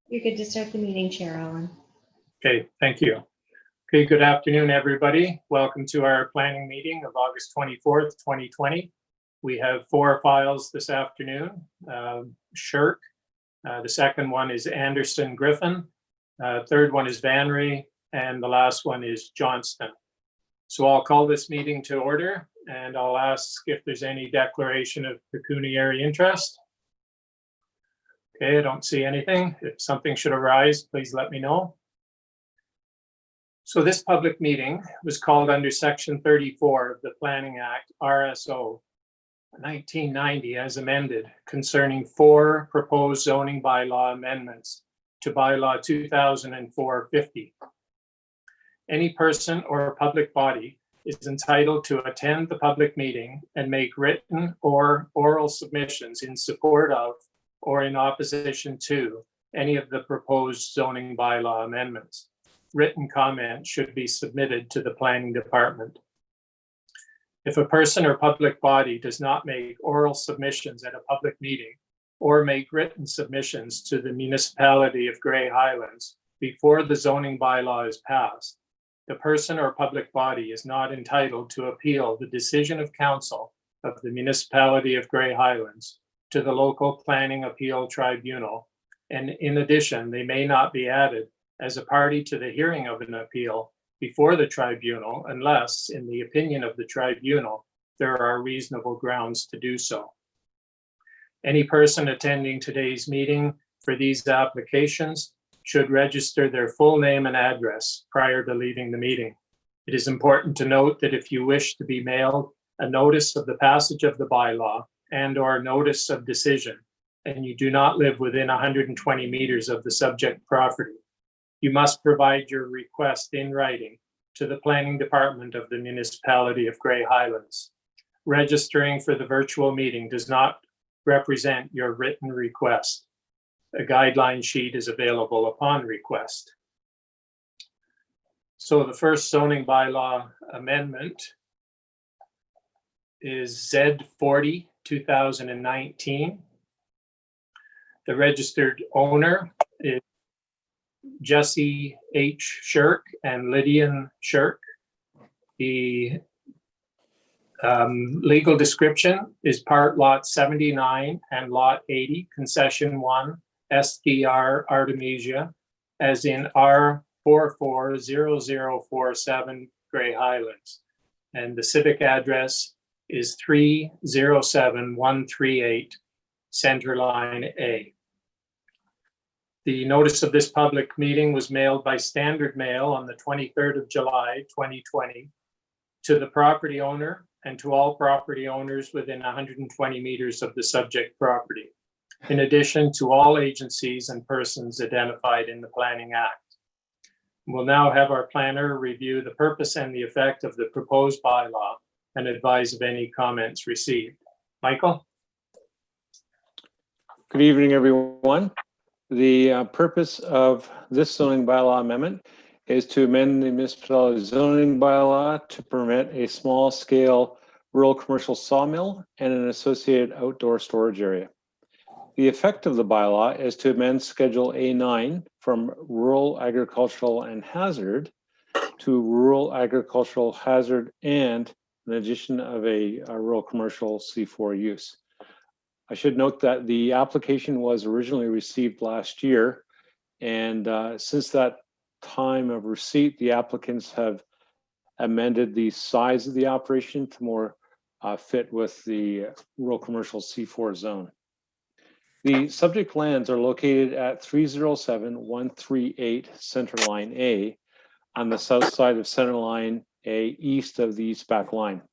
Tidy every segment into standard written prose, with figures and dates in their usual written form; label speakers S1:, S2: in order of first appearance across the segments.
S1: You're good to start the meeting, Chair Allen.
S2: Okay, thank you. Okay, good afternoon, everybody. Welcome to our planning meeting of August 24th, 2020. We have 4 files this afternoon. Sherk, the second one is Anderson Griffin, third one is Vanry, and the last one is Johnston. So I'll call this meeting to order, and I'll ask if there's any declaration of pecuniary interest. Okay, I don't see anything. If something should arise, please let me know. So this public meeting was called under Section 34 of the Planning Act, RSO 1990 as amended, concerning 4 proposed zoning bylaw amendments to bylaw 2004-50. Any person or public body is entitled to attend the public meeting and make written or oral submissions in support of or in opposition to any of the proposed zoning bylaw amendments. Written comments should be submitted to the planning department. If a person or public body does not make oral submissions at a public meeting or make written submissions to the municipality of Grey Highlands before the zoning bylaw is passed, the person or public body is not entitled to appeal the decision of council of the municipality of Grey Highlands to the local planning appeal tribunal. And in addition, they may not be added as a party to the hearing of an appeal before the tribunal unless, in the opinion of the tribunal, there are reasonable grounds to do so. Any person attending today's meeting for these applications should register their full name and address prior to leaving the meeting. It is important to note that if you wish to be mailed a notice of the passage of the bylaw and/or notice of decision, and you do not live within 120 meters of the subject property, you must provide your request in writing to the planning department of the municipality of Grey Highlands. Registering for the virtual meeting does not represent your written request. A guideline sheet is available upon request. So the first zoning bylaw amendment is Z40, 2019. The registered owner is Jesse H. Sherk and Lydiann Sherk. The legal description is part lot 79 and lot 80, concession 1, SDR ARTEMESIA, as in R440047 Grey Highlands. And the civic address is 307138 Centerline A. The notice of this public meeting was mailed by standard mail on the 23rd of July, 2020, to the property owner and to all property owners within 120 meters of the subject property, in addition to all agencies and persons identified in the Planning Act. We'll now have our planner review the purpose and the effect of the proposed bylaw and advise of any comments received. Michael?
S3: Good evening, everyone. The purpose of this zoning bylaw amendment is to amend the municipality zoning bylaw to permit a small scale rural commercial sawmill and an associated outdoor storage area. The effect of the bylaw is to amend Schedule A9 from rural agricultural and hazard to rural agricultural hazard and an addition of a rural commercial C4 use. I should note that the application was originally received last year, and since that time of receipt, the applicants have amended the size of the operation to more fit with the rural commercial C4 zone. The subject lands are located at 307138 Centerline A on the south side of Centerline A, east of the east back line.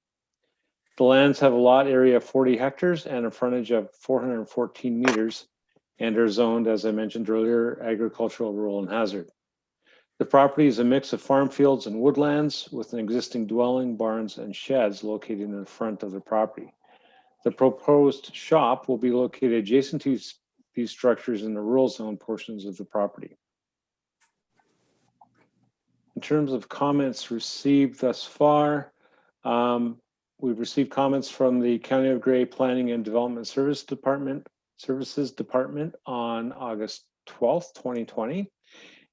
S3: The lands have a lot area of 40 hectares and a frontage of 414 meters and are zoned, as I mentioned earlier, agricultural, rural, and hazard. The property is a mix of farm fields and woodlands with an existing dwelling, barns, and sheds located in the front of the property. The proposed shop will be located adjacent to these structures in the rural zone portions of the property. In terms of comments received thus far, we've received comments from the County of Grey Planning and Development Services Department on August 12th, 2020.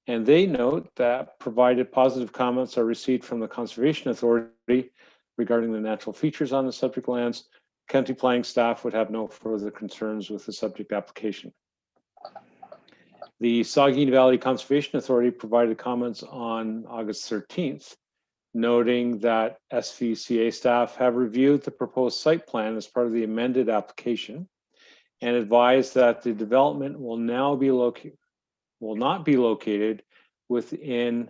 S3: And they note that provided positive comments are received from the Conservation Authority regarding the natural features on the subject lands, county planning staff would have no further concerns with the subject application. The Saugeen Valley Conservation Authority provided comments on August 13th, noting that SVCA staff have reviewed the proposed site plan as part of the amended application and advised that the development will not be located within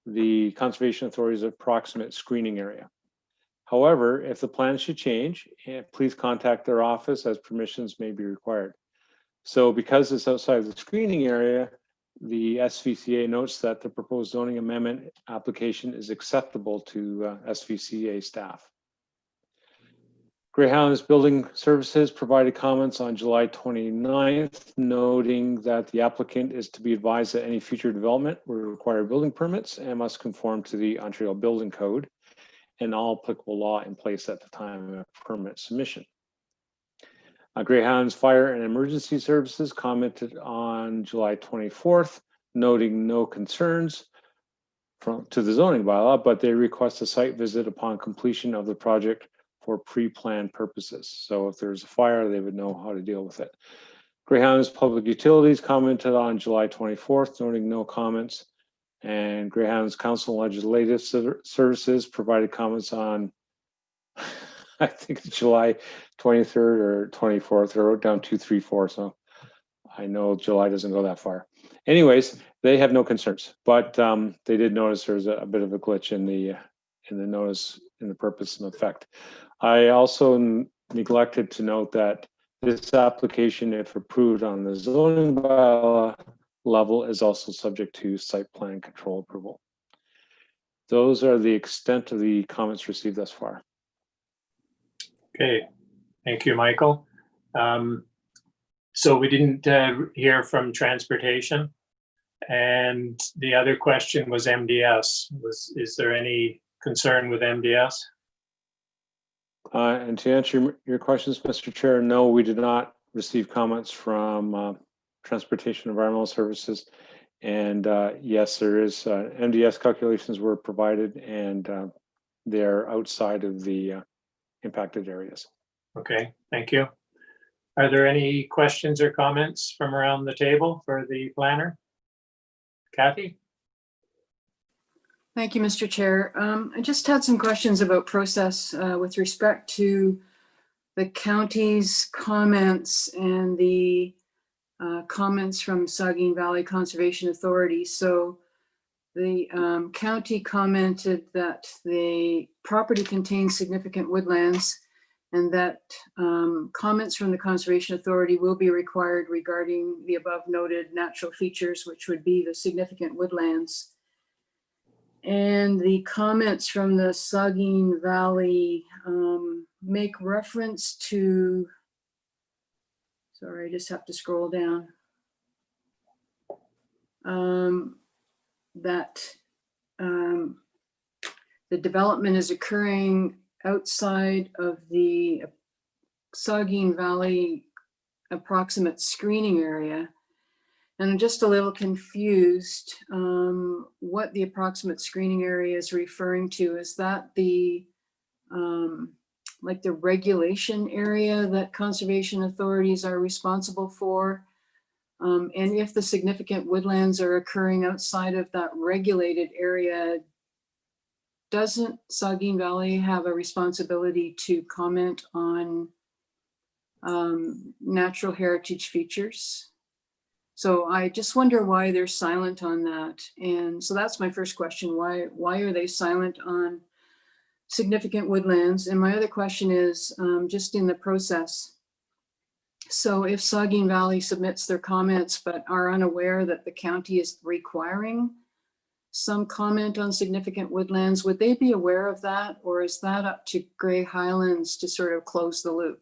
S3: the Conservation Authority's approximate screening area. However, if the plan should change, please contact their office as permissions may be required. So because it's outside of the screening area, the SVCA notes that the proposed zoning amendment application is acceptable to SVCA staff. Highlands Building Services provided comments on July 29th, noting that the applicant is to be advised that any future development will require building permits and must conform to the Ontario Building Code and all applicable law in place at the time of permit submission. Highlands Fire and Emergency Services commented on July 24th, noting no concerns to the zoning bylaw, but they request a site visit upon completion of the project for pre-planned purposes. So if there's a fire, they would know how to deal with it. Highlands Public Utilities commented on July 24th, noting no comments. And Highlands Council Legislative Services provided comments on, I think it's July 23rd or 24th. I wrote down 2, 3, 4, so I know July doesn't go that far. Anyways, they have no concerns, but they did notice there's a bit of a glitch in the notice in the purpose and effect. I also neglected to note that this application, if approved on the zoning bylaw level, is also subject to site plan control approval. Those are the extent of the comments received thus far.
S2: Okay, thank you, Michael. So we didn't hear from transportation, and the other question was MDS. Is there any concern with MDS?
S3: And to answer your questions, Mr. Chair, no, we did not receive comments from Transportation Environmental Services. And yes, there is MDS calculations were provided, and they're outside of the impacted areas.
S2: Okay, thank you. Are there any questions or comments from around the table for the planner? Kathy?
S4: Thank you, Mr. Chair. I just had some questions about process with respect to the county's comments and the comments from Saugeen Valley Conservation Authority. So the county commented that the property contains significant woodlands and that comments from the Conservation Authority will be required regarding the above noted natural features, which would be the significant woodlands. And the comments from the Saugeen Valley make reference to, sorry, I just have to scroll down, that the development is occurring outside of the Saugeen Valley approximate screening area. And I'm just a little confused what the approximate screening area is referring to. Is that the like the regulation area that conservation authorities are responsible for? And if the significant woodlands are occurring outside of that regulated area, doesn't Saugeen Valley have a responsibility to comment on natural heritage features? So I just wonder why they're silent on that. And so that's my first question. Why are they silent on significant woodlands? And my other question is just in the process. So if Saugeen Valley submits their comments but are unaware that the county is requiring some comment on significant woodlands, would they be aware of that? Or is that up to Grey Highlands to sort of close the loop?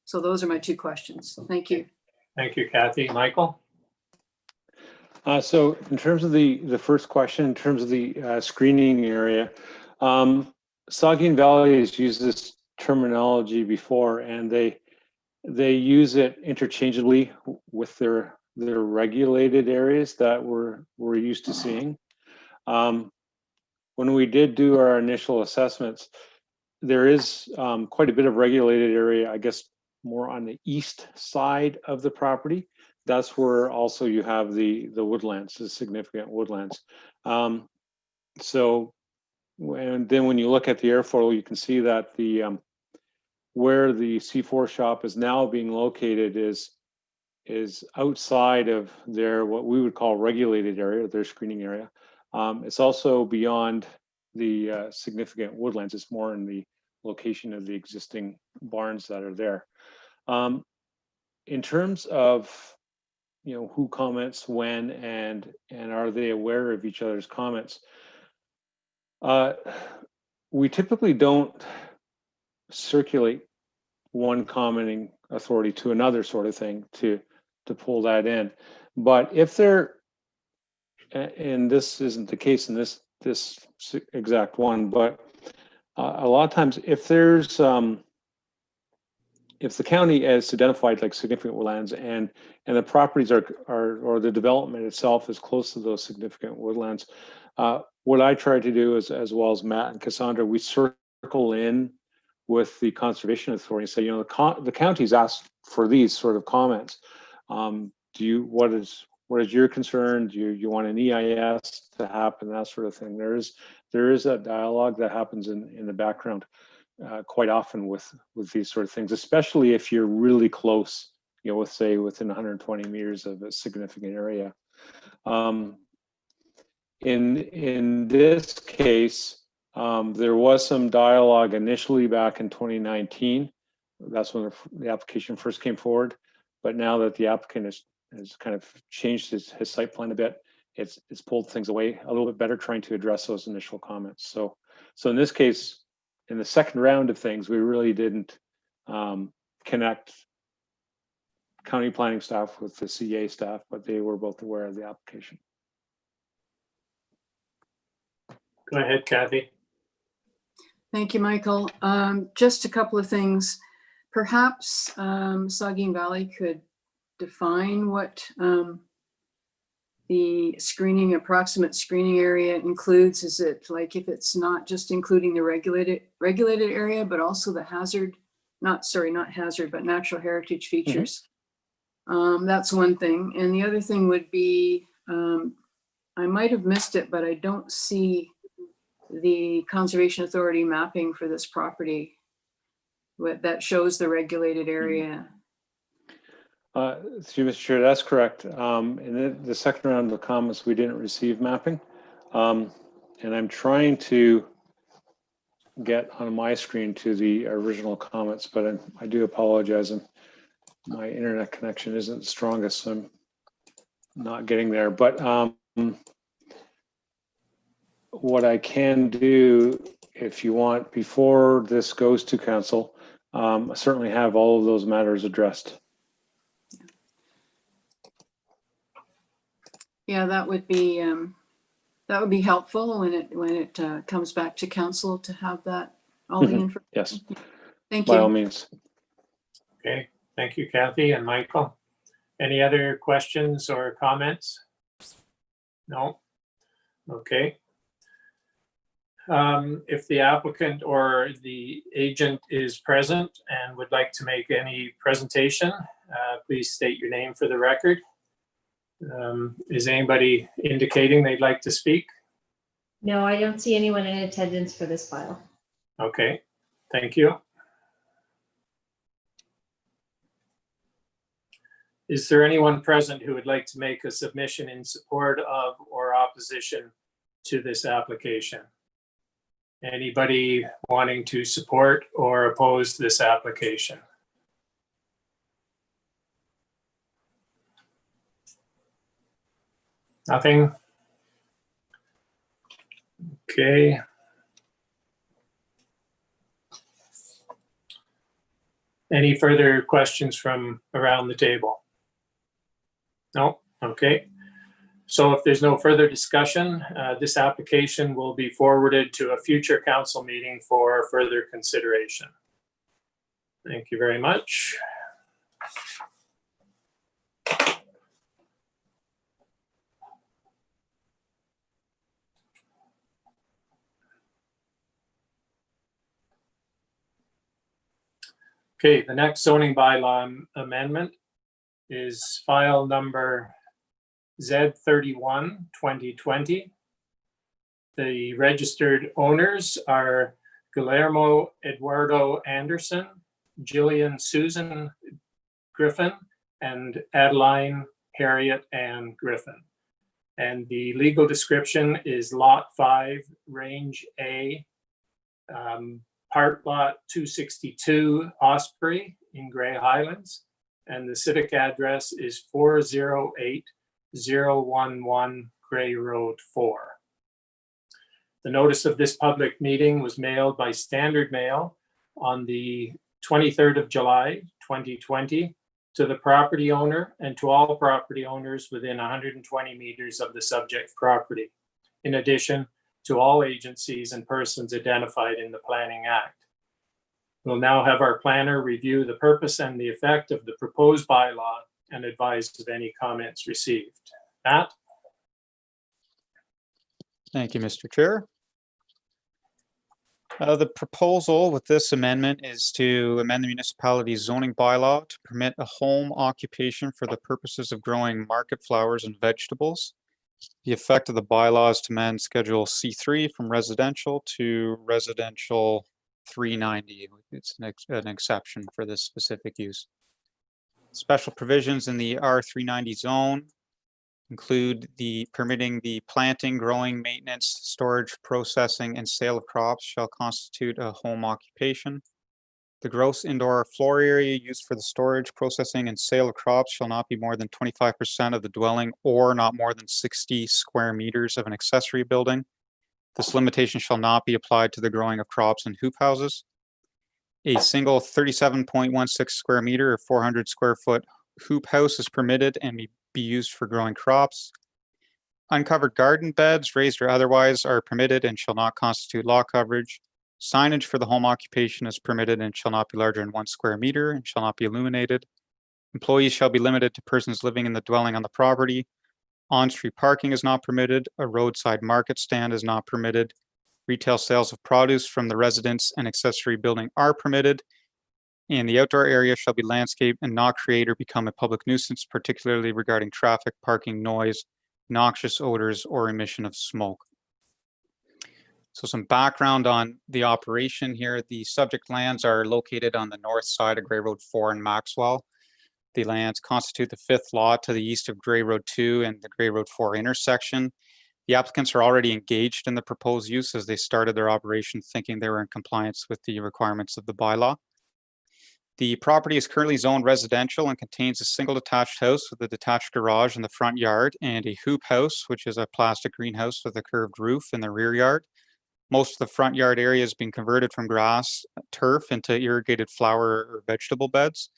S4: So those are my two questions. Thank you.
S2: Thank you, Kathy. Michael?
S3: So in terms of the first question, in terms of the screening area, Saugeen Valley has used this terminology before, and they use it interchangeably with their the regulated areas that we're used to seeing. When we did do our initial assessments, there is quite a bit of regulated area, I guess, more on the east side of the property. That's where also you have the woodlands, the significant woodlands. So, and then when you look at the airfoil, you can see that the where the C4 shop is now being located is outside of their what we would call regulated area, their screening area. It's also beyond the significant woodlands. It's more in the location of the existing barns that are there. In terms of, you know, who comments when and are they aware of each other's comments, we typically don't circulate one commenting authority to another sort of thing to pull that in. But if there, and this isn't the case in this exact one, but a lot of times if there's if the county has identified like significant woodlands and the properties are or the development itself is close to those significant woodlands, what I try to do is, as well as Matt and Cassandra, we circle in with the conservation authority and say, you know, the county's asked for these sort of comments. What is your concern? Do you want an EIS to happen? That sort of thing. There is a dialogue that happens in the background quite often with these sort of things, especially if you're really close, you know, with say within 120 meters of a significant area. In this case, there was some dialogue initially back in 2019. That's when the application first came forward. But now that the applicant has kind of changed his site plan a bit, it's pulled things away a little bit better, trying to address those initial comments. So in this case, in the second round of things, we really didn't connect county planning staff with the CA staff, but they were both aware of the application.
S2: Go ahead, Kathy.
S4: Thank you, Michael. Just a couple of things. Perhaps Saugeen Valley could define what the approximate screening area includes. Is it like if it's not just including the regulated area, but also the not hazard, but natural heritage features? Mm-hmm. That's one thing. And the other thing would be, I might have missed it, but I don't see the Conservation Authority mapping for this property that shows the regulated area.
S3: Mr. Chair, that's correct. In the second round of comments, we didn't receive mapping. And I'm trying to get on my screen to the original comments, but I do apologize. And my internet connection isn't the strongest, so I'm not getting there. But what I can do, if you want, before this goes to council, I certainly have all of those matters addressed.
S4: Yeah, that would be helpful when it comes back to council to have that all the information.
S3: Yes.
S4: Thank you.
S3: By all means.
S2: Okay, thank you, Kathy and Michael. Any other questions or comments? No? Okay. If the applicant or the agent is present and would like to make any presentation, please state your name for the record. Is anybody indicating they'd like to speak?
S1: No, I don't see anyone in attendance for this file.
S2: Okay, thank you. Is there anyone present who would like to make a submission in support of or opposition to this application? Anybody wanting to support or oppose this application? Nothing? Okay. Any further questions from around the table? No? Okay. So if there's no further discussion, this application will be forwarded to a future council meeting for further consideration. Thank you very much. Okay, the next zoning bylaw amendment is file number Z31 2020. The registered owners are Guillermo Eduardo Anderson, Gillian Susan Griffin, and Adeline Harriet Ann Griffin. And the legal description is Lot 5, Range A, Part Lot 262, Osprey in Grey Highlands. And the civic address is 408011 Grey Road 4. The notice of this public meeting was mailed by standard mail on the 23rd of July, 2020, to the property owner and to all property owners within 120 meters of the subject property, in addition to all agencies and persons identified in the Planning Act. We'll now have our planner review the purpose and the effect of the proposed bylaw and advise of any comments received. Matt?
S5: Thank you, Mr. Chair. The proposal with this amendment is to amend the municipality's zoning bylaw to permit a home occupation for the purposes of growing market flowers and vegetables. The effect of the bylaw is to amend Schedule C3 from residential to residential 390. It's an exception for this specific use. Special provisions in the R390 zone include the permitting the planting, growing, maintenance, storage, processing, and sale of crops shall constitute a home occupation. The gross indoor floor area used for the storage, processing, and sale of crops shall not be more than 25% of the dwelling or not more than 60 square meters of an accessory building. This limitation shall not be applied to the growing of crops in hoop houses. A single 37.16 square meter or 400 square foot hoop house is permitted and may be used for growing crops. Uncovered garden beds, raised or otherwise, are permitted and shall not constitute lot coverage. Signage for the home occupation is permitted and shall not be larger than 1 square meter and shall not be illuminated. Employees shall be limited to persons living in the dwelling on the property. On-street parking is not permitted. A roadside market stand is not permitted. Retail sales of produce from the residence and accessory building are permitted. And the outdoor area shall be landscaped and not create or become a public nuisance, particularly regarding traffic, parking, noise, noxious odors, or emission of smoke. So some background on the operation here. The subject lands are located on the north side of Grey Road 4 in Maxwell. The lands constitute the 5th lot to the east of Grey Road 2 and the Grey Road 4 intersection. The applicants are already engaged in the proposed use as they started their operation thinking they were in compliance with the requirements of the bylaw. The property is currently zoned residential and contains a single detached house with a detached garage in the front yard and a hoop house, which is a plastic greenhouse with a curved roof in the rear yard. Most of the front yard area has been converted from grass, turf into irrigated flower or vegetable beds.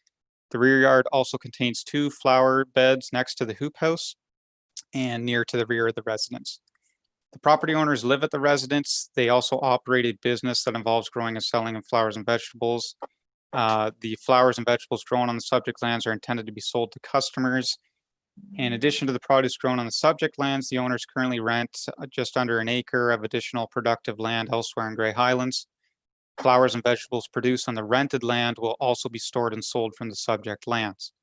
S5: The rear yard also contains 2 flower beds next to the hoop house and near to the rear of the residence. The property owners live at the residence. They also operate a business that involves growing and selling of flowers and vegetables. The flowers and vegetables grown on the subject lands are intended to be sold to customers. In addition to the produce grown on the subject lands, the owners currently rent just under an acre of additional productive land elsewhere in Grey Highlands. Flowers and vegetables produced on the rented land will also be stored and sold from the subject lands.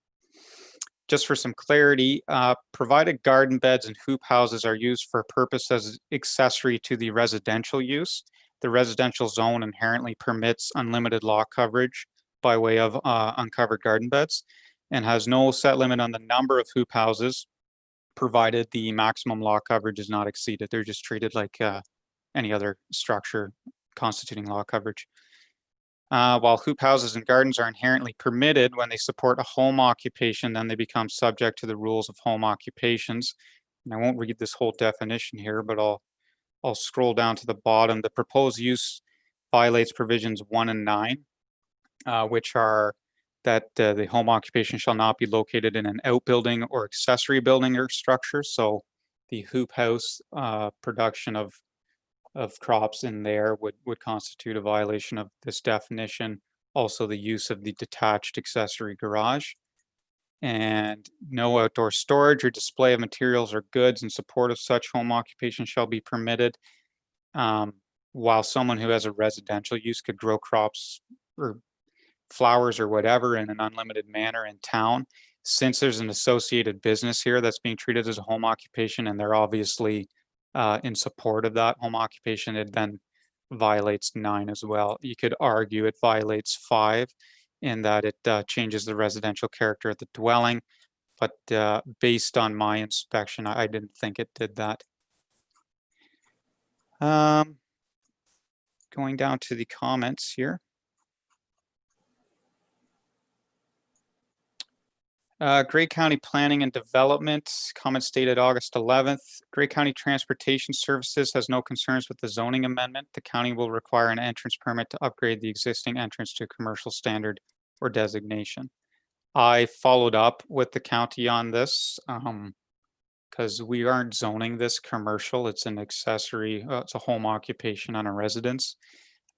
S5: Just for some clarity, provided garden beds and hoop houses are used for a purpose as accessory to the residential use, the residential zone inherently permits unlimited lot coverage by way of uncovered garden beds and has no set limit on the number of hoop houses, provided the maximum lot coverage is not exceeded. They're just treated like any other structure constituting lot coverage. While hoop houses and gardens are inherently permitted when they support a home occupation, then they become subject to the rules of home occupations. And I won't read this whole definition here, but I'll scroll down to the bottom. The proposed use violates provisions 1 and 9, which are that the home occupation shall not be located in an outbuilding or accessory building or structure. So the hoop house production of crops in there would constitute a violation of this definition. Also the use of the detached accessory garage. And no outdoor storage or display of materials or goods in support of such home occupation shall be permitted. While someone who has a residential use could grow crops or flowers or whatever in an unlimited manner in town, since there's an associated business here that's being treated as a home occupation, and they're obviously in support of that home occupation, it then violates 9 as well. You could argue it violates 5 in that it changes the residential character of the dwelling, but based on my inspection, I didn't think it did that. Going down to the comments here. Grey County Planning and Development, comment dated August 11th. Grey County Transportation Services has no concerns with the zoning amendment. The county will require an entrance permit to upgrade the existing entrance to commercial standard or designation. I followed up with the county on this because we aren't zoning this commercial. It's an accessory, it's a home occupation on a residence.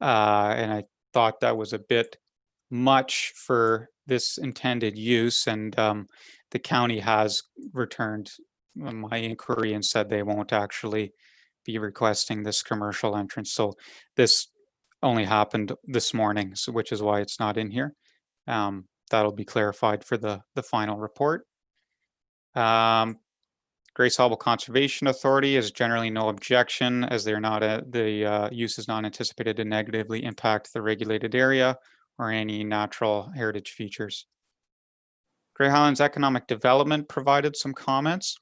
S5: And I thought that was a bit much for this intended use, and the county has returned my inquiry and said they won't actually be requesting this commercial entrance. So this only happened this morning, so which is why it's not in here. That'll be clarified for the final report. Grace Harbor Conservation Authority has generally no objection, as they're not the use is not anticipated to negatively impact the regulated area or any natural heritage features. Grey Highlands Economic Development provided some comments.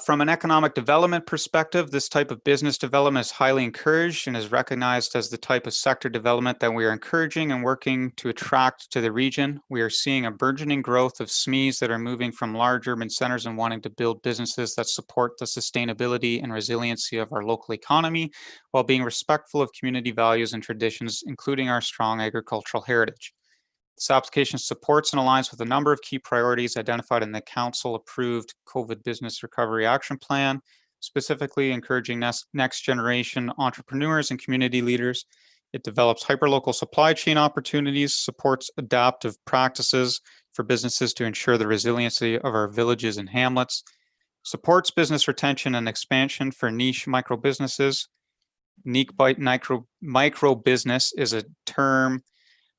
S5: From an economic development perspective, this type of business development is highly encouraged and is recognized as the type of sector development that we are encouraging and working to attract to the region. We are seeing a burgeoning growth of SMEs that are moving from large urban centers and wanting to build businesses that support the sustainability and resiliency of our local economy while being respectful of community values and traditions, including our strong agricultural heritage. This application supports and aligns with a number of key priorities identified in the Council-approved COVID Business Recovery Action Plan, specifically encouraging next generation entrepreneurs and community leaders. It develops hyperlocal supply chain opportunities, supports adaptive practices for businesses to ensure the resiliency of our villages and hamlets, supports business retention and expansion for niche micro businesses. Micro business is a term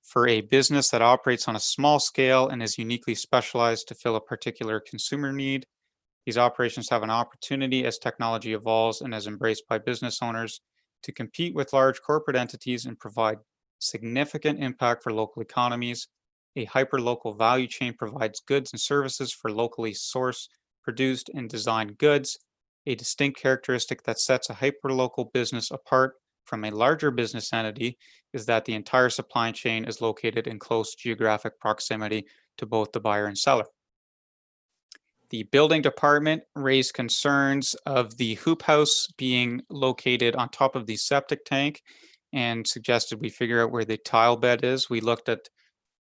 S5: for a business that operates on a small scale and is uniquely specialized to fill a particular consumer need. These operations have an opportunity as technology evolves and is embraced by business owners to compete with large corporate entities and provide significant impact for local economies. A hyperlocal value chain provides goods and services for locally sourced, produced, and designed goods. A distinct characteristic that sets a hyperlocal business apart from a larger business entity is that the entire supply chain is located in close geographic proximity to both the buyer and seller. The building department raised concerns of the hoop house being located on top of the septic tank and suggested we figure out where the tile bed is. We looked at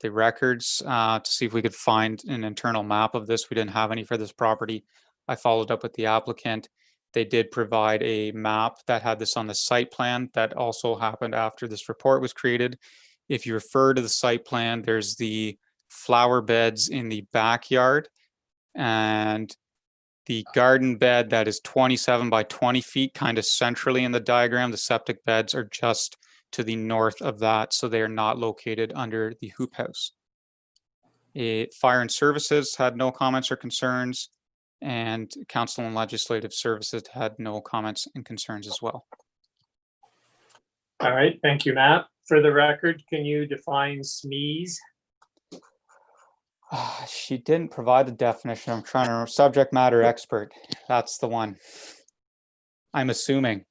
S5: the records to see if we could find an internal map of this. We didn't have any for this property. I followed up with the applicant. They did provide a map that had this on the site plan. That also happened after this report was created. If you refer to the site plan, there's the flower beds in the backyard and the garden bed that is 27 by 20 feet, kind of centrally in the diagram. The septic beds are just to the north of that, so they are not located under the hoop house. Fire and Services had no comments or concerns, and Council and Legislative Services had no comments and concerns as well.
S2: All right, thank you, Matt. For the record, can you define SMEs?
S5: She didn't provide a definition. I'm trying to remember. Subject matter expert. That's the one. I'm assuming.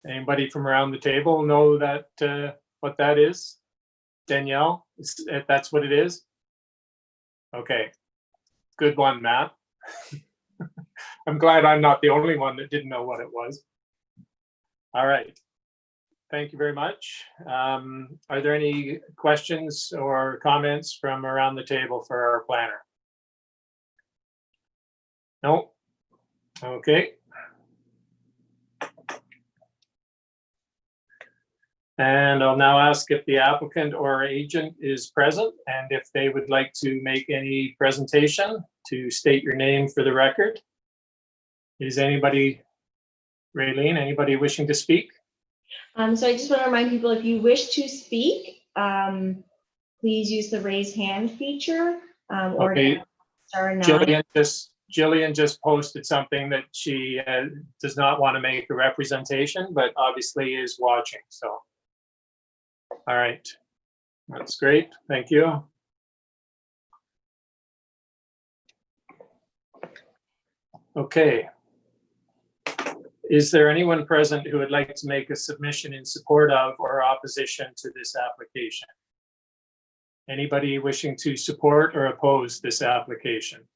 S2: Anybody from around the table know that what that is? Danielle, if that's what it is? Okay, good one, Matt. I'm glad I'm not the only one that didn't know what it was. All right, thank you very much. Are there any questions or comments from around the table for our planner? No? Okay. And I'll now ask if the applicant or agent is present and if they would like to make any presentation to state your name for the record. Is anybody, Raylene, anybody wishing to speak?
S1: So I just want to remind people, if you wish to speak, please use the raise hand feature, or
S2: Okay.
S1: star 9.
S2: Gillian just posted something that she does not want to make a representation, but obviously is watching, so. All right, that's great, thank you. Okay. Is there anyone present who would like to make a submission in support of or opposition to this application? Anybody wishing to support or oppose this application?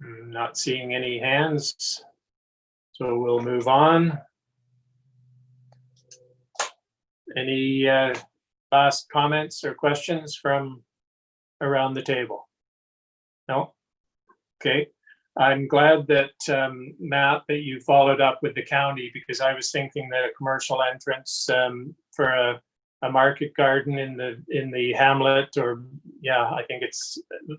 S2: Not seeing any hands, so we'll move on. Any last comments or questions from around the table? No? Okay. I'm glad that, Matt, that you followed up with the county, because I was thinking that a commercial entrance for a market garden in the hamlet, or yeah, I think it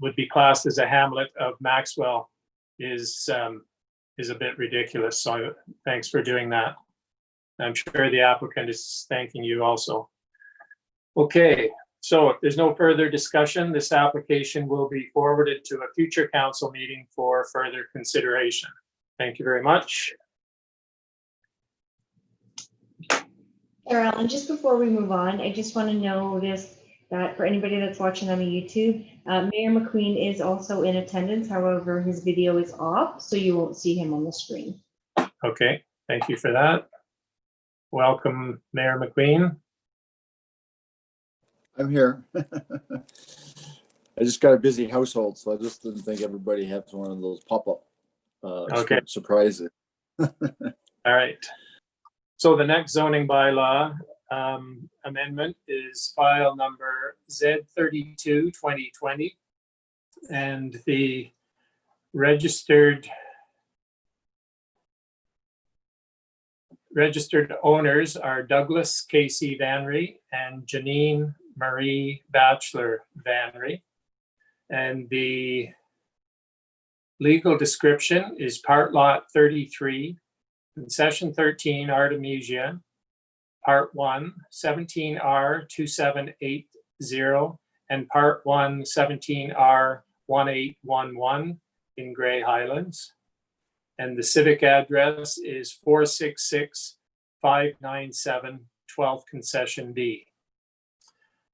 S2: would be classed as a hamlet of Maxwell, is a bit ridiculous. So thanks for doing that. I'm sure the applicant is thanking you also. Okay, so if there's no further discussion, this application will be forwarded to a future council meeting for further consideration. Thank you very much.
S1: Adeline, just before we move on, I just want to notice that for anybody that's watching on the YouTube, Mayor McQueen is also in attendance. However, his video is off, so you won't see him on the screen.
S2: Okay, thank you for that. Welcome, Mayor McQueen.
S6: I'm here. I just got a busy household, so I just didn't think everybody had one of those pop-up
S2: Okay.
S6: surprises.
S2: All right. So the next zoning bylaw amendment is file number Z32-2020, and the registered owners are Douglas Casey Vanry and Janine Marie Batchelor Vanry. And the legal description is part lot 33, concession 13, ARTEMESIA, part 1, 17R 2780, and part 1, 17R 1811 in Grey Highlands. And the civic address is 466 597 12th Concession D.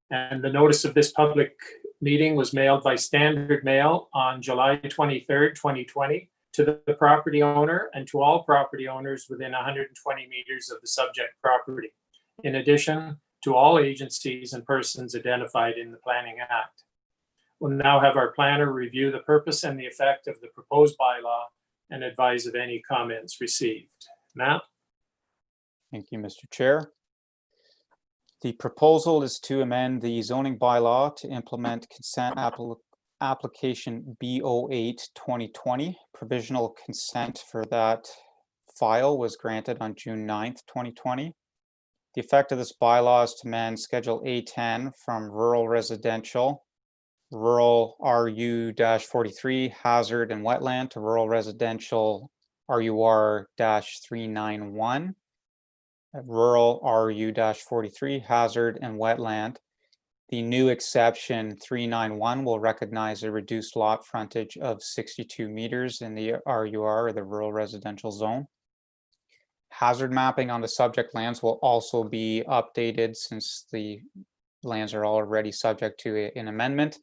S2: And the notice of this public meeting was mailed by standard mail on July 23rd, 2020 to the property owner and to all property owners within 120 meters of the subject property, in addition to all agencies and persons identified in the Planning Act. We'll now have our planner review the purpose and the effect of the proposed bylaw and advise of any comments received. Matt?
S5: Thank you, Mr. Chair. The proposal is to amend the zoning bylaw to implement consent application B08 2020. Provisional consent for that file was granted on June 9th, 2020. The effect of this bylaw is to amend Schedule A10 from rural residential, rural RU-43 hazard and wetland to rural residential RUR-391. Rural RU-43 hazard and wetland. The new exception 391 will recognize a reduced lot frontage of 62 meters in the RUR, or the rural residential zone. Hazard mapping on the subject lands will also be updated, since the lands are already subject to an amendment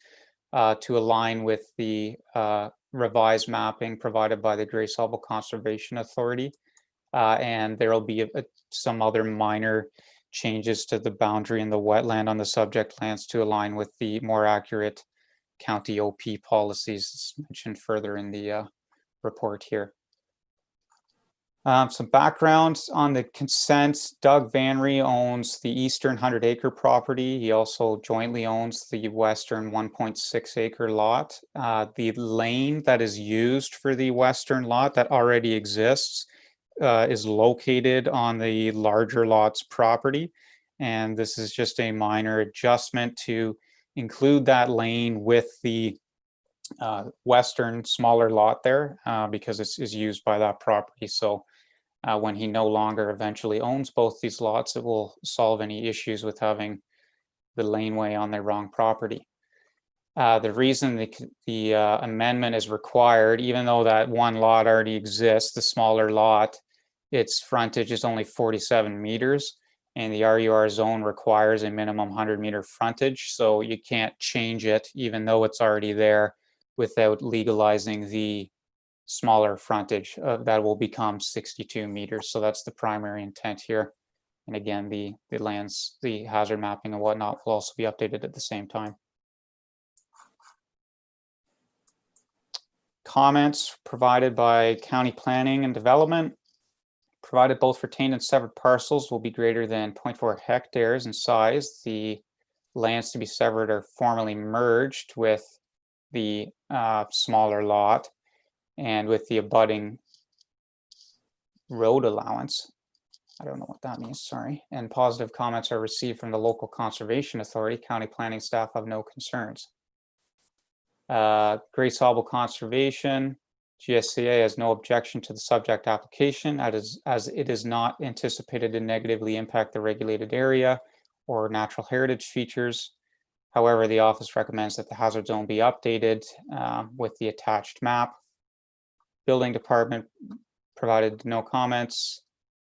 S5: to align with the revised mapping provided by the Grace Harbor Conservation Authority. And there will be some other minor changes to the boundary and the wetland on the subject lands to align with the more accurate county OP policies as mentioned further in the report here. Some background on the consent. Doug Vanry owns the eastern 100-acre property. He also jointly owns the western 1.6-acre lot. The lane that is used for the western lot that already exists is located on the larger lot's property, and this is just a minor adjustment to include that lane with the western smaller lot there because it's used by that property. So when he no longer eventually owns both these lots, it will solve any issues with having the laneway on their wrong property. The reason the amendment is required, even though that one lot already exists, the smaller lot, its frontage is only 47 meters, and the RUR zone requires a minimum 100-meter frontage, so you can't change it, even though it's already there, without legalizing the smaller frontage that will become 62 meters. So that's the primary intent here. And again, the lands, the hazard mapping and whatnot will also be updated at the same time. Comments provided by County Planning and Development. Provided both retained and severed parcels will be greater than 0.4 hectares in size, the lands to be severed are formally merged with the smaller lot and with the abutting road allowance. I don't know what that means, sorry. And positive comments are received from the local conservation authority. County planning staff have no concerns. Grace Hobble Conservation, GSCA has no objection to the subject application as it is not anticipated to negatively impact the regulated area or natural heritage features. However, the office recommends that the hazard zone be updated with the attached map. Building Department provided no comments.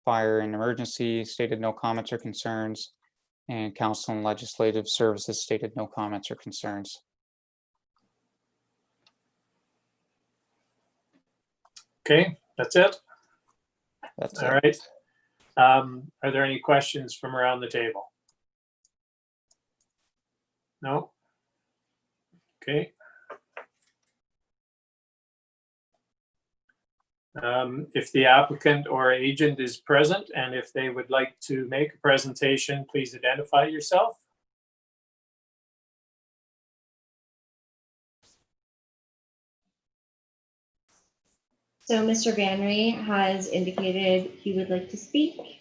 S5: Fire and Emergency stated no comments or concerns. And Council and Legislative Services stated no comments or concerns.
S2: Okay, that's it.
S5: That's
S2: All
S5: it.
S2: right. Are there any questions from around the table? No? Okay. If the applicant or agent is present and if they would like to make a presentation, please identify yourself.
S1: So Mr. Vanry has indicated he would like to speak.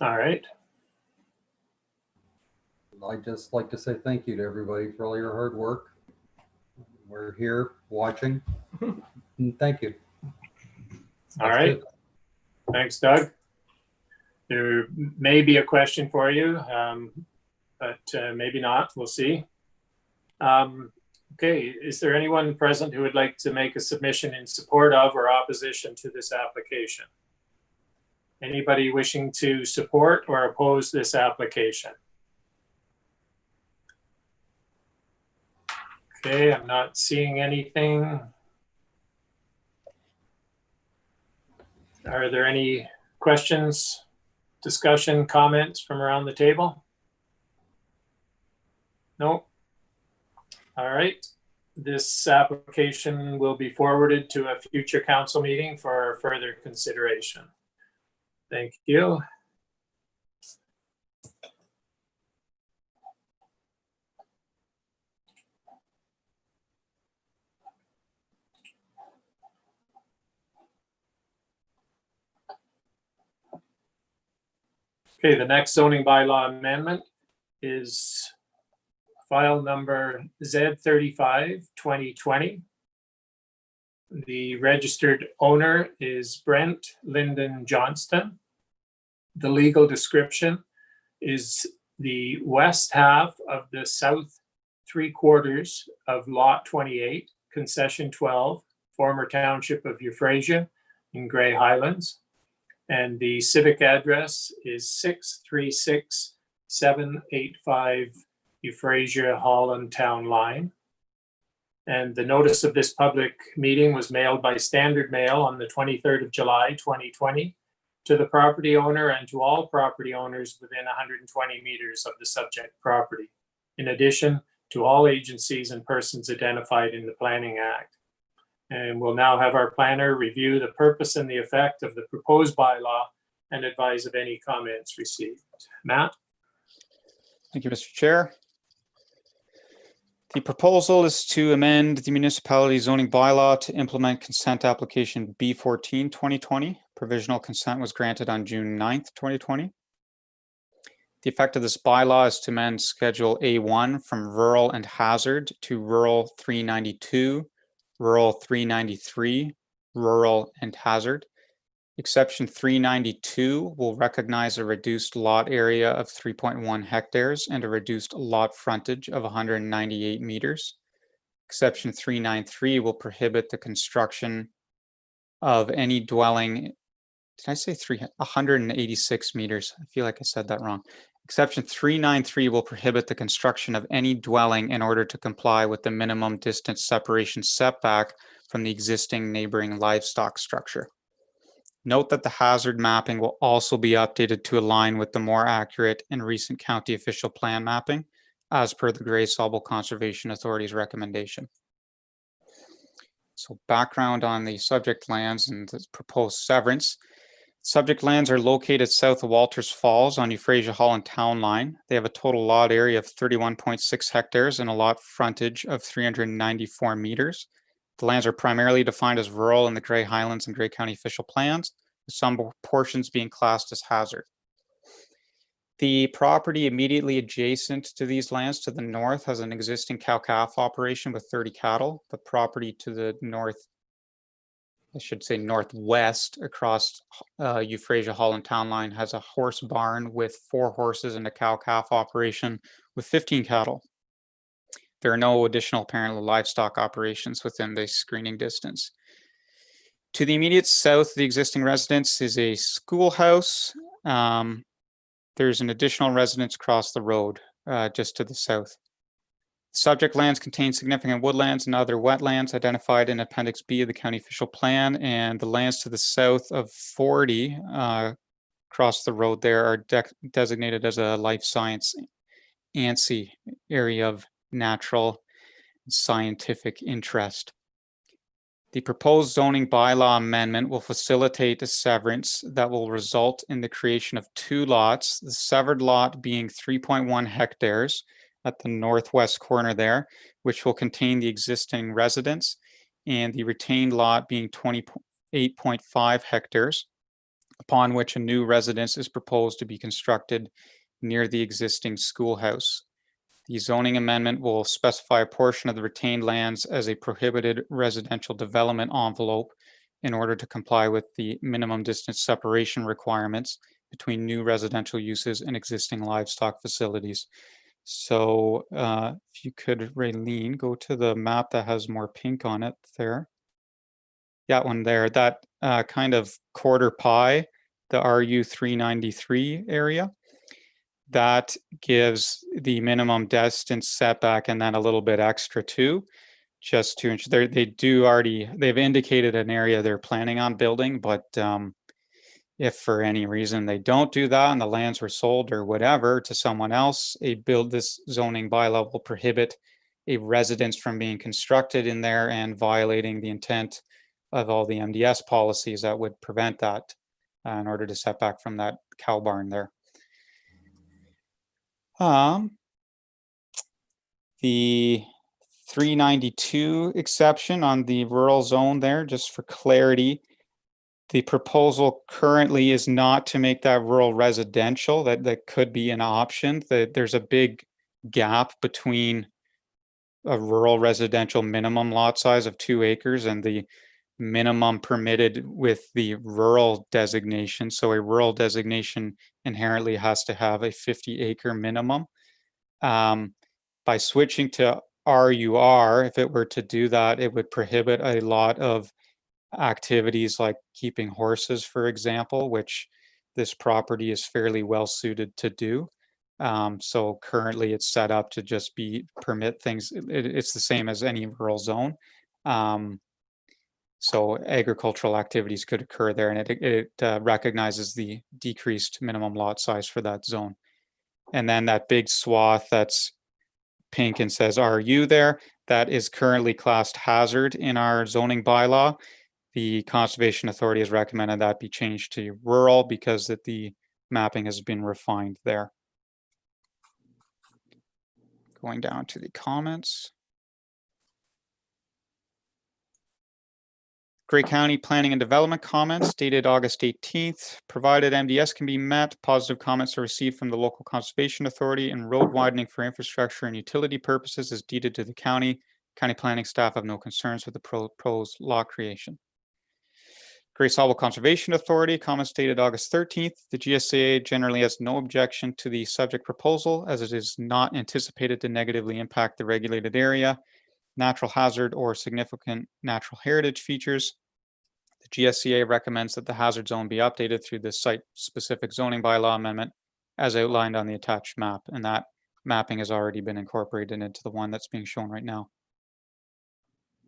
S2: All right.
S7: I'd just like to say thank you to everybody for all your hard work. We're here watching. And thank you.
S2: All
S7: That's
S2: right.
S7: it.
S2: Thanks, Doug. There may be a question for you, but maybe not. We'll see. Okay, is there anyone present who would like to make a submission in support of or opposition to this application? Anybody wishing to support or oppose this application? Okay, I'm not seeing anything. Are there any questions, discussion, comments from around the table? No? All right. This application will be forwarded to a future council meeting for further consideration. Thank you. Okay, the next zoning bylaw amendment is file number Z35-2020. The registered owner is Brent Lyndon Johnston. The legal description is the west half of the south 3/4 of lot 28, concession 12, former township of Euphrasia in Grey Highlands. And the civic address is 636-785 Euphrasia-Holland Townline. And the notice of this public meeting was mailed by standard mail on the 23rd of July, 2020, to the property owner and to all property owners within 120 meters of the subject property, in addition to all agencies and persons identified in the Planning Act. And we'll now have our planner review the purpose and the effect of the proposed bylaw and advise of any comments received. Matt?
S5: Thank you, Mr. Chair. The proposal is to amend the municipality zoning bylaw to implement consent application B14-2020. Provisional consent was granted on June 9th, 2020. The effect of this bylaw is to amend Schedule A1 from rural and hazard to rural 392, rural 393, rural and hazard. Exception 392 will recognize a reduced lot area of 3.1 hectares and a reduced lot frontage of 198 meters. Exception 393 will prohibit the construction of any dwelling. Did I say 186 meters? I feel like I said that wrong. Exception 393 will prohibit the construction of any dwelling in order to comply with the minimum distance separation setback from the existing neighboring livestock structure. Note that the hazard mapping will also be updated to align with the more accurate and recent county official plan mapping as per the Grey Sauble Conservation Authority's recommendation. So background on the subject lands and the proposed severance. Subject lands are located south of Walters Falls on Euphrasia-Holland Townline. They have a total lot area of 31.6 hectares and a lot frontage of 394 meters. The lands are primarily defined as rural in the Grey Highlands and Grey County official plans, with some portions being classed as hazard. The property immediately adjacent to these lands to the north has an existing cow-calf operation with 30 cattle. The property to the north, I should say northwest across Euphrasia-Holland Townline has a horse barn with 4 horses and a cow-calf operation with 15 cattle. There are no additional parent livestock operations within the screening distance. To the immediate south of the existing residence is a schoolhouse. There's an additional residence across the road, just to the south. Subject lands contain significant woodlands and other wetlands identified in Appendix B of the County Official Plan, and the lands to the south of 40 across the road there are designated as a life science ANSI area of natural and scientific interest. The proposed zoning bylaw amendment will facilitate a severance that will result in the creation of 2 lots, the severed lot being 3.1 hectares at the northwest corner there, which will contain the existing residence, and the retained lot being 28.5 hectares, upon which a new residence is proposed to be constructed near the existing schoolhouse. The zoning amendment will specify a portion of the retained lands as a prohibited residential development envelope in order to comply with the minimum distance separation requirements between new residential uses and existing livestock facilities. So if you could, Raylene, go to the map that has more pink on it there. That one there, that kind of quarter pie, the RU 393 area. That gives the minimum distance setback and then a little bit extra too, just to ensure they've indicated an area they're planning on building, but if for any reason they don't do that and the lands were sold or whatever to someone else, this zoning bylaw will prohibit a residence from being constructed in there and violating the intent of all the MDS policies that would prevent that in order to set back from that cow barn there. The 392 exception on the rural zone there, just for clarity, the proposal currently is not to make that rural residential. That could be an option. There's a big gap between a rural residential minimum lot size of 2 acres and the minimum permitted with the rural designation. So a rural designation inherently has to have a 50-acre minimum. By switching to RUR, if it were to do that, it would prohibit a lot of activities like keeping horses, for example, which this property is fairly well suited to do. So currently it's set up to just permit things. It's the same as any rural zone. So agricultural activities could occur there, and it recognizes the decreased minimum lot size for that zone. And then that big swath that's pink and says RU there, that is currently classed hazard in our zoning bylaw. The Conservation Authority has recommended that be changed to rural because the mapping has been refined there. Going down to the comments. Grey County Planning and Development comments dated August 18th. Provided MDS can be met, positive comments are received from the local conservation authority, and road widening for infrastructure and utility purposes is deeded to the county. County planning staff have no concerns with the proposed law creation. Grace Harbor Conservation Authority, comments dated August 13th. The GSA generally has no objection to the subject proposal as it is not anticipated to negatively impact the regulated area, natural hazard, or significant natural heritage features. The GSCA recommends that the hazard zone be updated through the site-specific zoning bylaw amendment as outlined on the attached map, and that mapping has already been incorporated into the one that's being shown right now.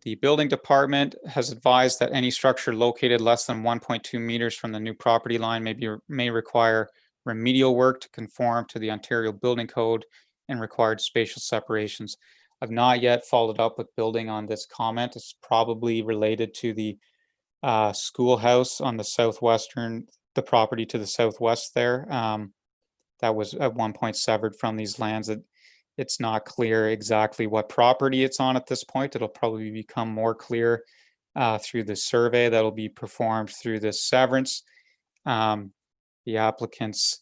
S5: The building department has advised that any structure located less than 1.2 meters from the new property line may require remedial work to conform to the Ontario Building Code and required spatial separations. I've not yet followed up with building on this comment. It's probably related to the schoolhouse on the southwestern, the property to the southwest there. That was at one point severed from these lands. It's not clear exactly what property it's on at this point. It'll probably become more clear through the survey that'll be performed through this severance. The applicant's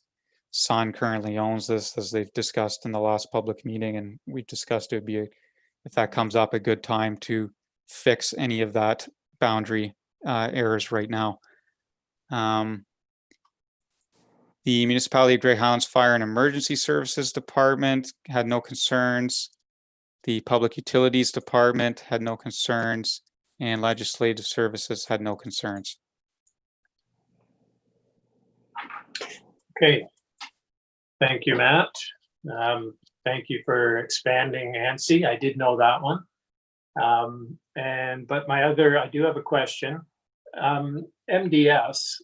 S5: son currently owns this, as they've discussed in the last public meeting, and we discussed it would be, if that comes up, a good time to fix any of that boundary errors right now. The Municipality of Grey Highlands Fire and Emergency Services Department had no concerns. The Public Utilities Department had no concerns, and Legislative Services had no concerns.
S2: Okay. Thank you, Matt. Thank you for expanding ANSI. I did know that one. But I do have a question. MDS,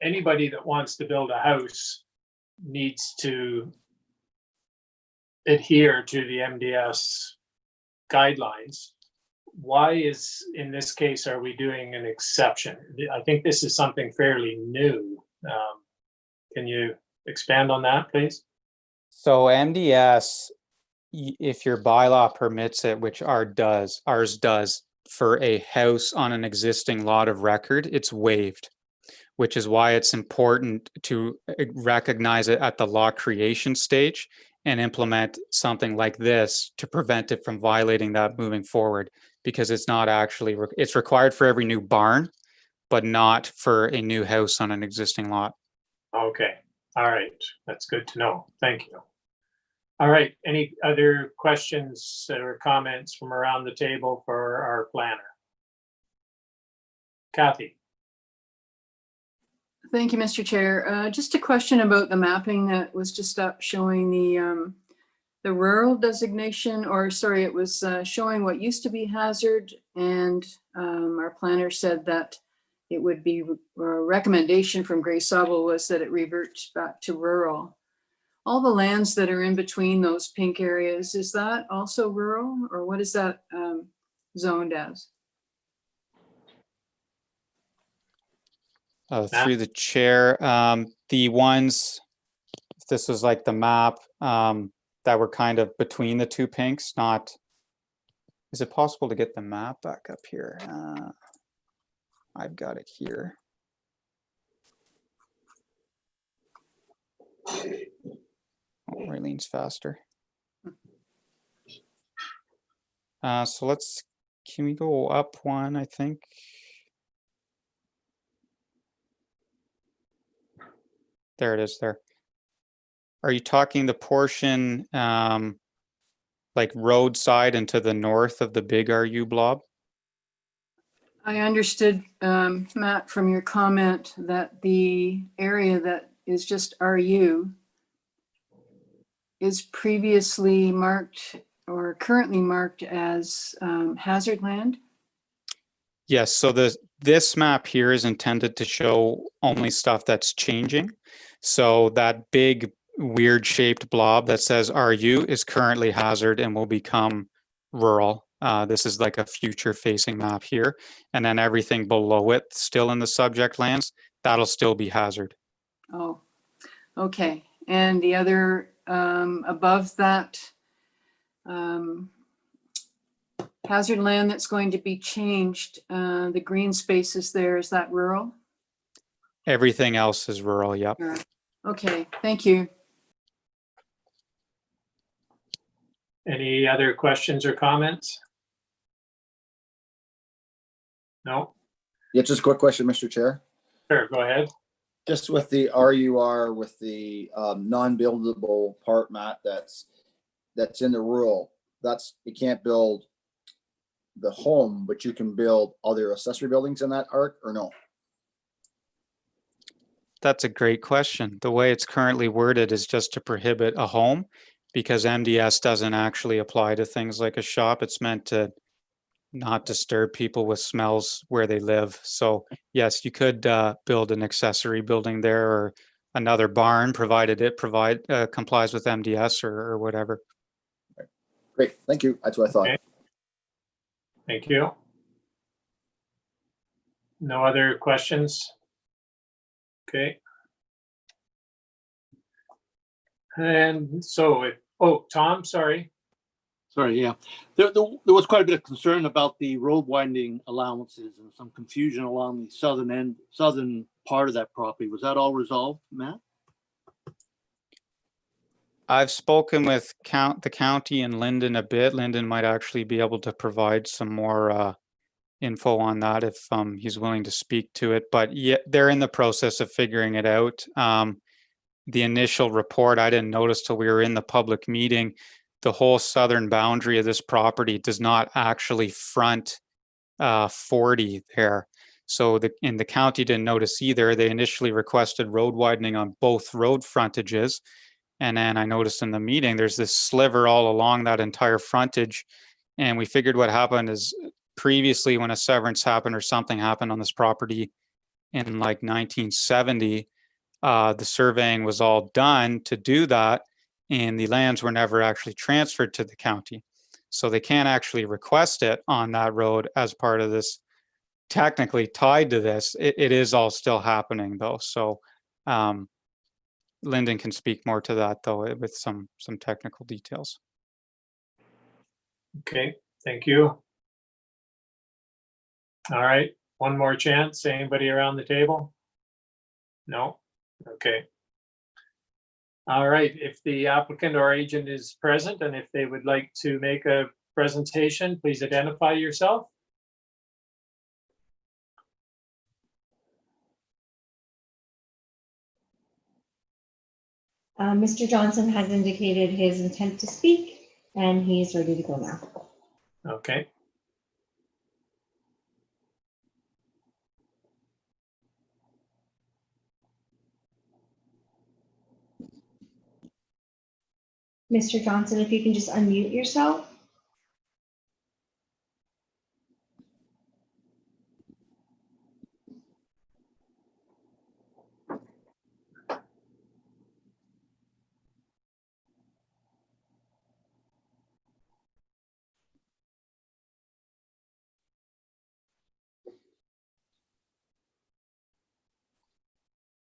S2: anybody that wants to build a house needs to adhere to the MDS guidelines. Why in this case, are we doing an exception? I think this is something fairly new. Can you expand on that, please?
S5: So MDS, if your bylaw permits it, which ours does, for a house on an existing lot of record, it's waived, which is why it's important to recognize it at the law creation stage and implement something like this to prevent it from violating that moving forward, because it's not actually, it's required for every new barn, but not for a new house on an existing lot.
S2: Okay, all right, that's good to know. Thank you. All right, any other questions or comments from around the table for our planner? Kathy.
S4: Thank you, Mr. Chair. Just a question about the mapping that was just up showing the rural designation, or sorry, it was showing what used to be hazard, and our planner said that it would be a recommendation from Grace Harbor was that it reverts back to rural. All the lands that are in between those pink areas, is that also rural, or what is that zoned as?
S5: Through the chair, the ones, this was like the map that were kind of between the two pinks, not, is it possible to get the map back up here? I've got it here. Oh, Raylene's faster. So can we go up one, I think? There it is there. Are you talking the portion like roadside and to the north of the big RU blob?
S4: I understood, Matt, from your comment that the area that is just RU is previously marked or currently marked as hazard land?
S5: Yes, so this map here is intended to show only stuff that's changing. So that big weird shaped blob that says RU is currently hazard and will become rural. This is like a future facing map here. And then everything below it, still in the subject lands, that'll still be hazard.
S4: Oh, okay. And the other above that hazard land that's going to be changed, the green spaces there, is that rural?
S5: Everything else is rural, yep.
S4: Okay, thank you.
S2: Any other questions or comments? No?
S6: Yeah, just a quick question, Mr. Chair.
S2: Sure, go ahead.
S6: Just with the RUR, with the non-buildable part, Matt, that's in the rural, you can't build the home, but you can build other accessory buildings in that ARC, or no?
S5: That's a great question. The way it's currently worded is just to prohibit a home, because MDS doesn't actually apply to things like a shop. It's meant to not disturb people with smells where they live. So yes, you could build an accessory building there, or another barn, provided it complies with MDS or whatever.
S6: Great, thank you. That's what I thought.
S2: Okay. Thank you. No other questions? Okay. And so, Tom, sorry.
S8: Sorry, yeah. There was quite a bit of concern about the road widening allowances and some confusion along the southern part of that property. Was that all resolved, Matt?
S5: I've spoken with the county and Lyndon a bit. Lyndon might actually be able to provide some more info on that if he's willing to speak to it. But yeah, they're in the process of figuring it out. The initial report, I didn't notice till we were in the public meeting, the whole southern boundary of this property does not actually front 40 there. So the county didn't notice either. They initially requested road widening on both road frontages. And then I noticed in the meeting, there's this sliver all along that entire frontage. And we figured what happened is previously when a severance happened or something happened on this property in like 1970, the surveying was all done to do that, and the lands were never actually transferred to the county. So they can't actually request it on that road as part of this, technically tied to this. It is all still happening though. So Lyndon can speak more to that though with some technical details.
S2: Okay, thank you. All right, one more chance. Anybody around the table? No? Okay. All right, if the applicant or agent is present and if they would like to make a presentation, please identify yourself.
S1: Mr. Johnson has indicated his intent to speak, and he's ready to go now.
S2: Okay.
S1: Mr. Johnson, if you can just unmute yourself.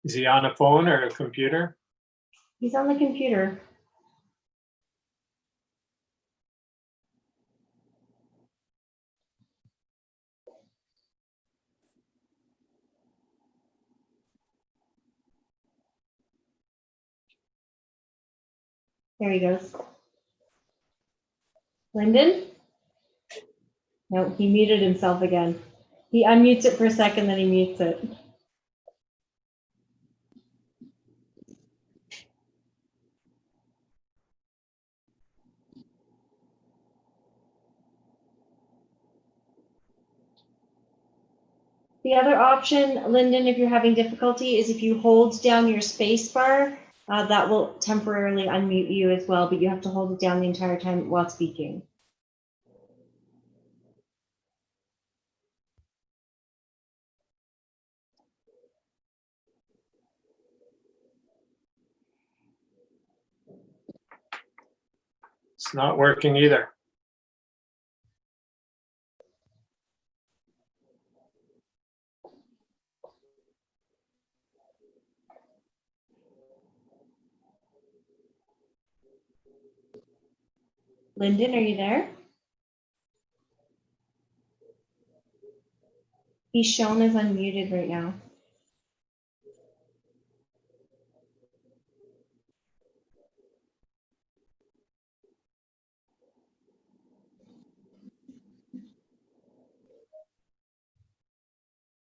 S2: Is he on a phone or a computer?
S1: He's on the computer. There he goes. Lyndon? No, he muted himself again. He unmutes it for a second, then he mutes it. The other option, Lyndon, if you're having difficulty, is if you hold down your space bar, that will temporarily unmute you as well, but you have to hold it down the entire time while speaking.
S2: It's not working either.
S1: Lyndon, are you there? He's shown as unmuted right now.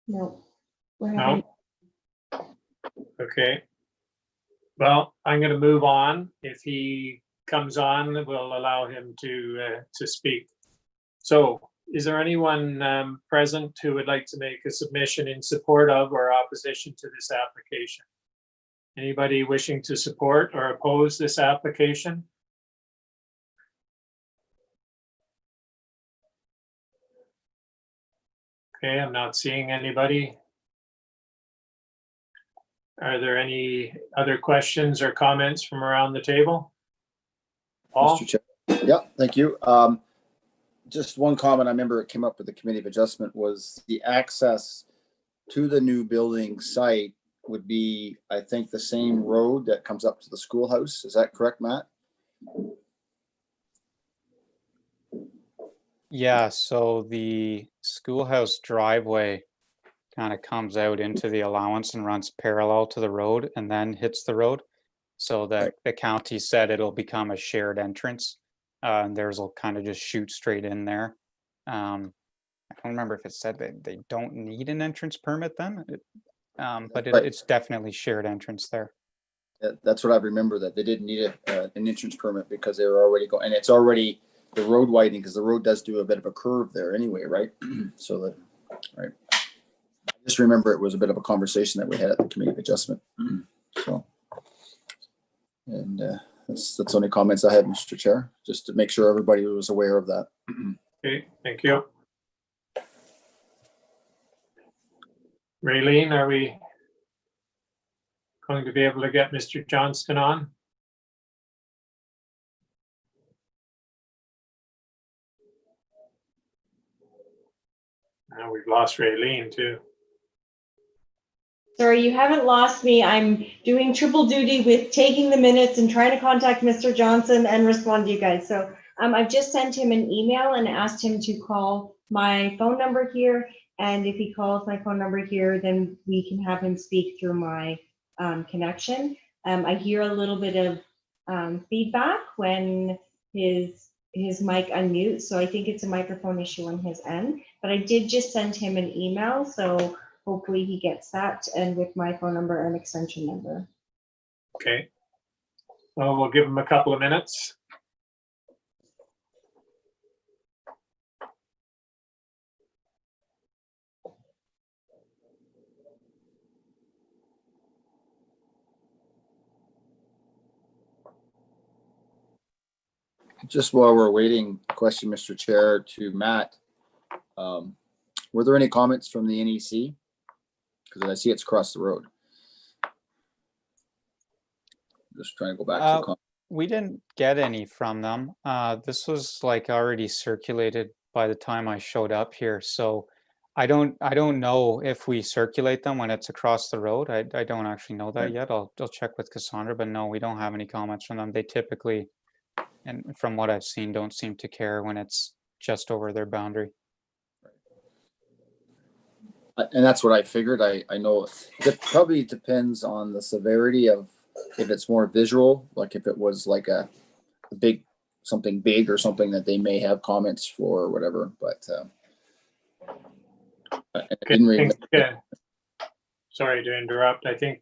S1: No, we're having
S2: Okay. Well, I'm going to move on. If he comes on, we'll allow him to speak. So is there anyone present who would like to make a submission in support of or opposition to this application? Anybody wishing to support or oppose this application? Okay, I'm not seeing anybody. Are there any other questions or comments from around the table? Paul?
S6: Mr. Chair. Yeah, thank you. Just one comment I remember it came up with the Committee of Adjustment was the access to the new building site would be, I think, the same road that comes up to the schoolhouse. Is that correct, Matt?
S5: Yeah, so the schoolhouse driveway kind of comes out into the allowance and runs parallel to the road and then hits the road. So that the county said it'll become a shared entrance. And theirs will kind of just shoot straight in there. I don't remember if it said that they don't need an entrance permit then, but
S6: Right.
S5: it's definitely shared entrance there.
S6: That's what I remember, that they didn't need an entrance permit because they were already going, and it's already the road widening because the road does do a bit of a curve there anyway, right? So that, right. I just remember it was a bit of a conversation that we had at the Committee of Adjustment. So, and that's the only comments I had, Mr. Chair, just to make sure everybody was aware of that.
S2: Okay, thank you. Raylene, are we going to be able to get Mr. Johnston on? Now we've lost Raylene too.
S1: Sorry, you haven't lost me. I'm doing triple duty with taking the minutes and trying to contact Mr. Johnson and respond to you guys. So I've just sent him an email and asked him to call my phone number here. And if he calls my phone number here, then we can have him speak through my connection. I hear a little bit of feedback when his mic unmutes. So I think it's a microphone issue on his end. But I did just send him an email. So hopefully he gets that, and with my phone number and extension number.
S2: Okay. Well, we'll give him a couple of minutes.
S6: Just while we're waiting, question, Mr. Chair, to Matt. Were there any comments from the NEC? Because I see it's across the road. Just trying to go back to the
S5: We didn't get any from them. This was like already circulated by the time I showed up here. So I don't know if we circulate them when it's across the road. I don't actually know that yet. I'll check with Cassandra, but no, we don't have any comments from them. They typically, and from what I've seen, don't seem to care when it's just over their boundary.
S6: And that's what I figured. I know it probably depends on the severity of, if it's more visual, like if it was like a big, something big or something that they may have comments for or whatever, but I didn't really.
S2: Sorry to interrupt. I think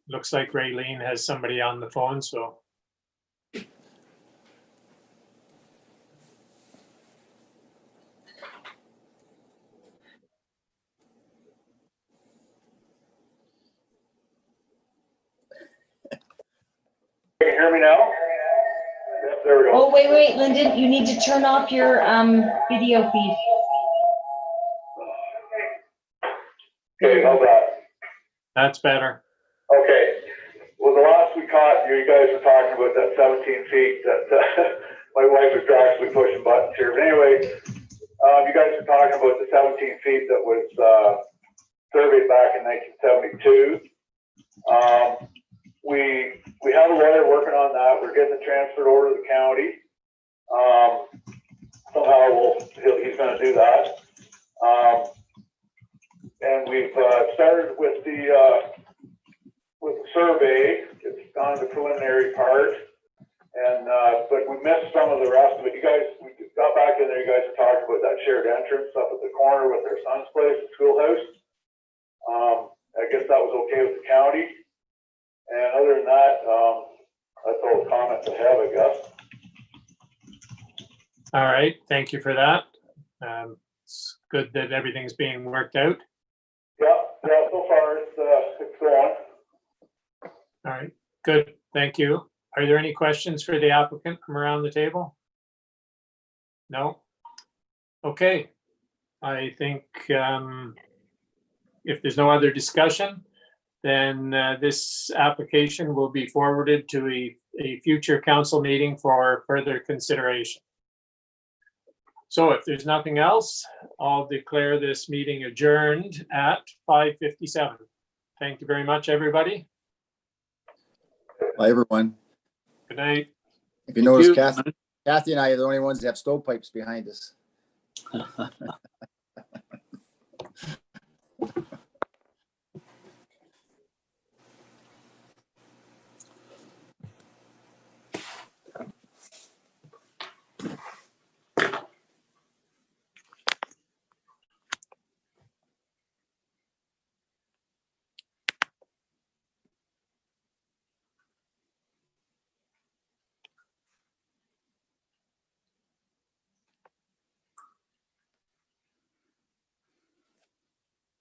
S2: looks like Raylene has somebody on the phone, so.
S9: Can you hear me now? Yep, there we go.
S1: Oh, wait, Lyndon, you need to turn off your video feed.
S9: Okay, how's that?
S2: That's better.
S9: Okay. Well, the last we caught, you guys were talking about that 17 feet that my wife was actually pushing buttons here. But anyway, you guys were talking about the 17 feet that was surveyed back in 1972. We have a lawyer working on that. We're getting it transferred over to the county. Somehow he's going to do that. And we've started with the survey. It's on the preliminary part, and but we missed some of the rest of it. You guys, we got back in there. You guys were talking about that shared entrance up at the corner with their son's place, the schoolhouse. I guess that was okay with the county. other than that, that's all the comments I have, I guess.
S2: All right, thank you for that. It's good that everything's being worked out.
S9: Yeah, so far it's going.
S2: All right, good, thank you. Are there any questions for the applicant from around the table? No? Okay, I think if there's no other discussion, then this application will be forwarded to a future council meeting for further consideration. So if there's nothing else, I'll declare this meeting adjourned at 5:57. Thank you very much, everybody.
S6: Bye, everyone.
S2: Good night.
S6: If you
S8: Thank
S6: notice,
S8: you.
S6: Kathy and I are the only ones that have stovepipes behind us.